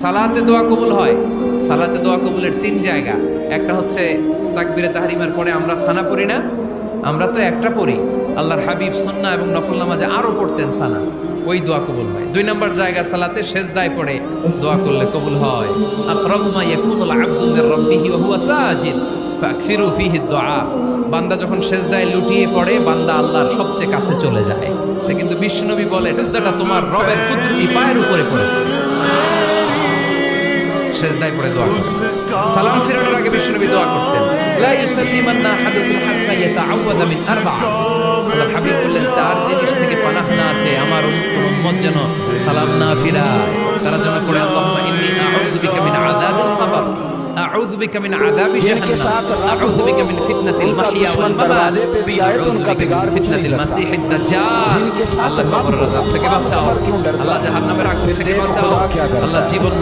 সালাতে দোয়া কবুল হয়। সালাতে দোয়া কবুলের তিন জায়গা। একটা হচ্ছে তাকবীরে তাহরিমার পরে আমরা সানা পড়ি না, আমরা তো একটা পড়ি। আল্লাহর হাবিব সুন্নাহ এবং নফল নামাজে আরো পড়তেন সানা, ওই দোয়া কবুল হয়। দুই নম্বর জায়গা সালাতে সেজদায় পড়ে দোয়া করলে কবুল হয়। আকরাবু মা ইয়াকুনুল আবদু মির রাব্বিহি ওয়া হুয়া সাজিদ ফাকসিরু ফীহি দুআ। বান্দা যখন সেজদায় লুটিয়ে পড়ে, বান্দা আল্লাহর সবচেয়ে কাছে চলে যায়। কিন্তু বিশ্বনবী বলে সেজদাটা তোমার রবের কুদরতি পায়ের উপরে পড়েছে। সেজদায় পড়ে দোয়া করেন। সালাম ফিরানোর আগে বিশ্বনবী দোয়া করতেন, লা ইউসাল্লিমান্না আহাদুকুম হাত্তা ইয়াতাআওয়াযা মিন আরবা'a। আল্লাহর হাবিব বললেন, চার জিনিস থেকে পানাহ না আছে আমার উম্মত যেন সালাম না ফিরায়। তারা যেন পড়ে, আল্লাহুম্মা ইন্নী আউযু বিকা মিন আযাবিল কবর, আউযু বিকা মিন আযাবি জাহান্নাম, আউযু বিকা মিন ফিতনাতিল মাহইয়া ওয়াল মামাত, আউযু বিকা মিন ফিতনাতিল মাসিহিদ দাজ্জাল। আল্লাহ কবরের আযাব থেকে বাঁচাও, আল্লাহ জাহান্নামের আগুন থেকে বাঁচাও, আল্লাহ জীবন